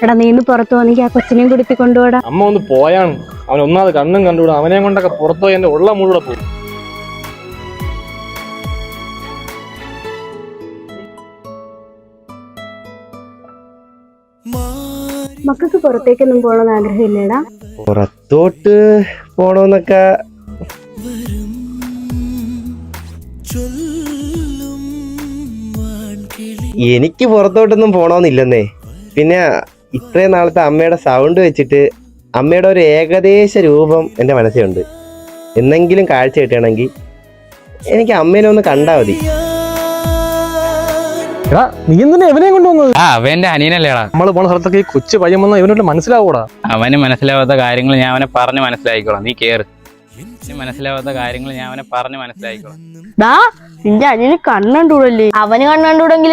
എടാ നീ ഇന്ന് പുറത്തു പോന്നെങ്കിൽ ആ കൊച്ചിനെയും കുടുത്തി കൊണ്ടുപോടാ. അമ്മ ഒന്ന് പോയാണ്. അവൻ ഒന്നാമത് കണ്ണും കണ്ടുകൂടാ. അവനെ കൊണ്ടൊക്കെ പുറത്തുപോയി എന്റെ ഉള്ള മുഴുവൻ പോകും. മക്കൾക്ക് പുറത്തേക്കൊന്നും പോകണമെന്ന് ആഗ്രഹമില്ലേടാ? പുറത്തോട്ട് പോണോന്നൊക്കെ എനിക്ക് പുറത്തോട്ടൊന്നും പോണോന്നില്ലെന്നേ. പിന്നെ ഇത്രയും നാളത്തെ അമ്മയുടെ സൗണ്ട് വെച്ചിട്ട് അമ്മയുടെ ഒരു ഏകദേശ രൂപം എൻ്റെ മനസ്സിലുണ്ട്. എന്നെങ്കിലും കാഴ്ച കിട്ടുകയാണെങ്കിൽ എനിക്ക് അമ്മേനെ ഒന്ന് കണ്ടാൽ മതി. എടാ നീ എന്തിനാ ഇവനെയും കൊണ്ടുവന്നത്? അവന്റെ അനിയനല്ലേടാ. നമ്മള് പോണ സ്ഥലത്തൊക്കെ ഈ കൊച്ചു പയ്യൻ വന്നാൽ ഇവനോട്ട് മനസ്സിലാവൂടാ. അവന് മനസ്സിലാവാത്ത കാര്യങ്ങൾ ഞാൻ അവനെ പറഞ്ഞ് മനസ്സിലാക്കിക്കോളാം. നീ കേറ്. മനസ്സിലാവാത്ത കാര്യങ്ങൾ ഞാൻ അവനെ പറഞ്ഞ് മനസ്സിലാക്കിക്കോളാം. നിന്റെ അനിയന് കണ്ണണ്ടൂടല്ലേ? അവന് കണ്ണണ്ടൂടെങ്കിൽ